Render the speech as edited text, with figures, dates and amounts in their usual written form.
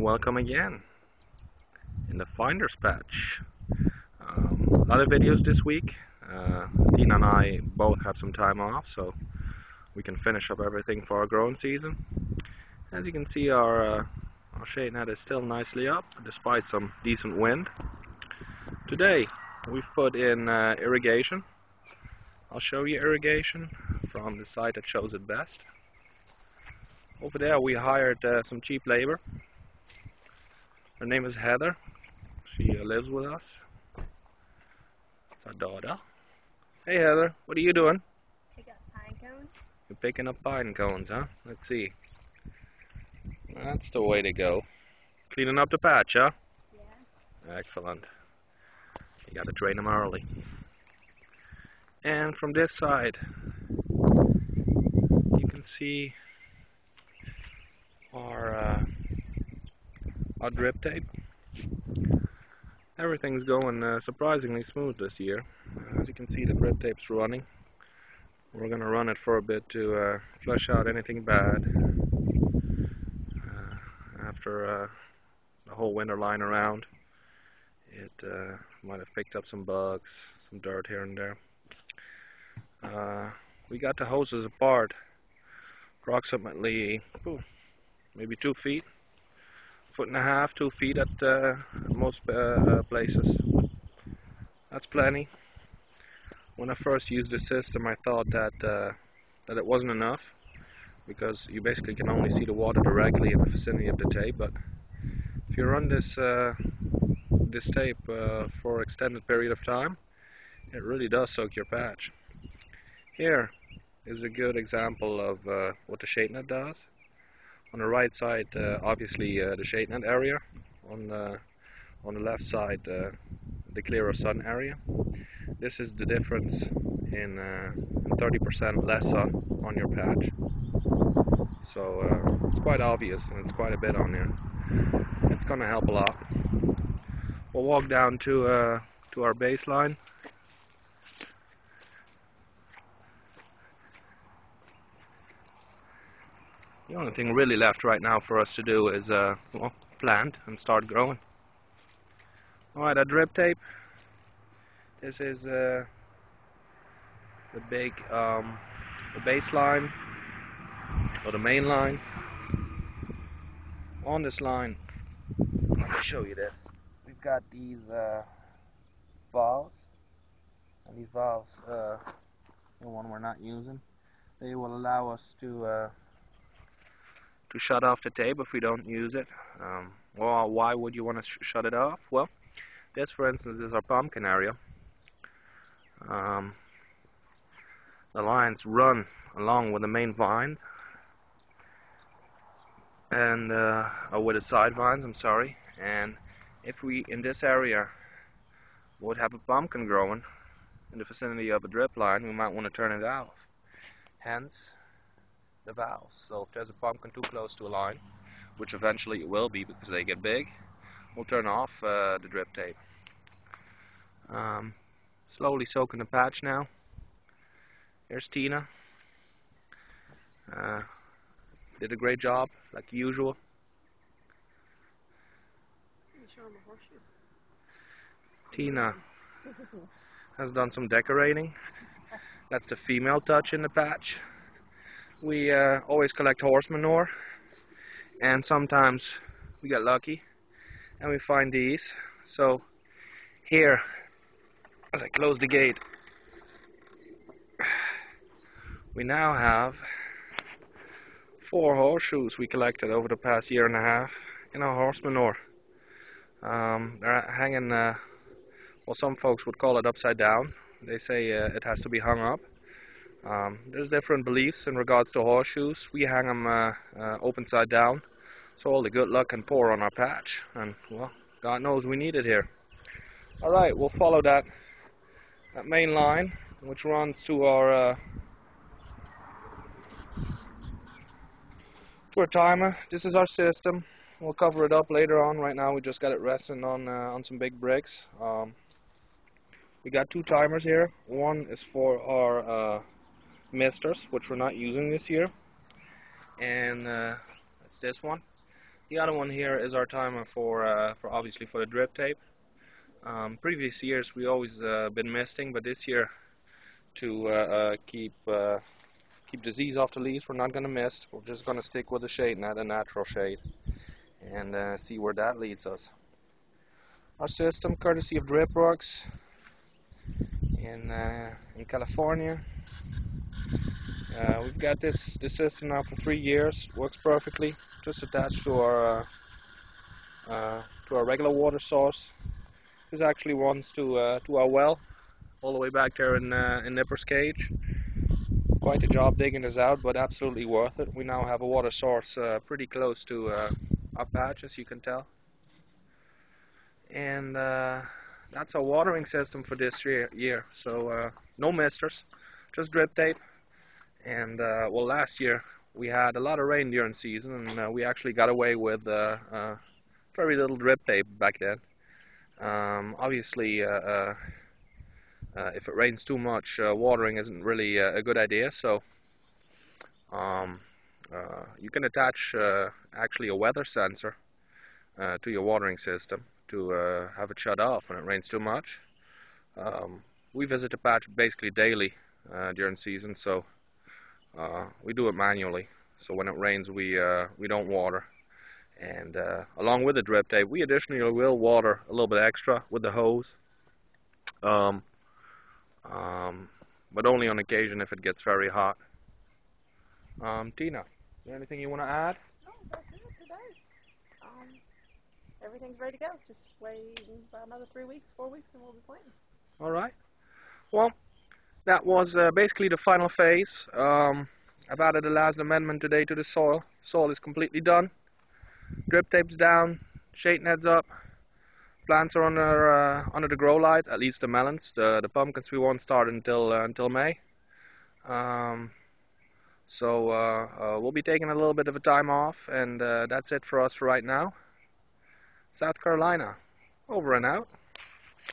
welcome again in the Finder's Patch. A lot of videos this week. Tina and I both have some time off, so we can finish up everything for our growing season. As you can see, our shade net is still nicely up despite some decent wind. Today we've put in irrigation. I'll show you irrigation from the side that shows it best. Over there we hired some cheap labor. Her name is Heather. She lives with us. It's our daughter. Hey Heather, what are you doing? Pick up pine cones. You're picking up pine cones, huh? Let's see. That's the way to go. Cleaning up the patch, huh? Yeah. Excellent. You gotta drain them early. And from this side, you can see our drip tape. Everything's going surprisingly smooth this year. As you can see, the drip tape's running. We're gonna run it for a bit to flush out anything bad after the whole winter lying around. It might have picked up some bugs, some dirt here and there. We got the hoses apart approximately maybe 2 feet, 1.5 feet, 2 feet at most places. That's plenty. When I first used the system, I thought that it wasn't enough, because you basically can only see the water directly in the vicinity of the tape. But if you run this tape for an extended period of time, it really does soak your patch. Here is a good example of what the shade net does. On the right side, obviously the shade net area. On the left side, the clearer sun area. This is the difference in 30% less sun on your patch. So it's quite obvious, and it's quite a bit on there. It's going to help a lot. We'll walk down to our baseline. The only thing really left right now for us to do is plant and start growing. Alright, our drip tape. This is the big the baseline, or the main line. On this line, let me show you this. We've got these valves, and these valves, the one we're not using, they will allow us to shut off the tape if we don't use it. Well, why would you want to shut it off? Well, this, for instance, is our pumpkin area. The lines run along with the main vines, and with the side vines, I'm sorry. And if we, in this area, would have a pumpkin growing in the vicinity of a drip line, we might want to turn it off. Hence the valves. So if there's a pumpkin too close to a line, which eventually it will be because they get big, we'll turn off the drip tape. Slowly soaking the patch now. Here's Tina. Did a great job, like usual. Tina has done some decorating. That's the female touch in the patch. We always collect horse manure, and sometimes we get lucky and we find these. So here, as I close the gate, we now have 4 horseshoes we collected over the past 1.5 years in our horse manure. They're hanging, well, some folks would call it upside down. They say it has to be hung up. There's different beliefs in regards to horseshoes. We hang them open side down, so all the good luck can pour on our patch. And, well, God knows we need it here. Alright, we'll follow that main line, which runs to our timer. This is our system. We'll cover it up later on. Right now we just got it resting on some big bricks. We got 2 timers here. One is for our misters, which we're not using this year, and it's this one. The other one here is our timer for obviously for the drip tape. Previous years we always been misting, but this year to keep disease off the leaves, we're not going to mist. We're just going to stick with the shade net, a natural shade, and see where that leads us. Our system, courtesy of Dripworks in California. We've got this system now for 3 years. Works perfectly. Just attached to our regular water source. This actually runs to our well, all the way back there in Nipper's Cage. Quite a job digging this out, but absolutely worth it. We now have a water source pretty close to our patch, as you can tell. And that's our watering system for this year. So no misters, just drip tape. And well, last year we had a lot of rain during season, and we actually got away with very little drip tape back then. Obviously, if it rains too much, watering isn't really a good idea. So you can attach actually a weather sensor to your watering system to have it shut off when it rains too much. We visit the patch basically daily during season, so we do it manually. So when it rains, we don't water. And along with the drip tape, we additionally will water a little bit extra with the hose, but only on occasion if it gets very hot. Tina, is there anything you want to add? No, that's it today. Everything's ready to go. Just wait about another 3 weeks, 4 weeks, and we'll be planting. All right. Well, that was basically the final phase. I've added the last amendment today to the soil. Soil is completely done. Drip tape's down, shade net's up. Plants are under the grow light, at least the melons. The pumpkins we won't start until May. So we'll be taking a little bit of a time off, and that's it for us for right now. South Carolina, over and out.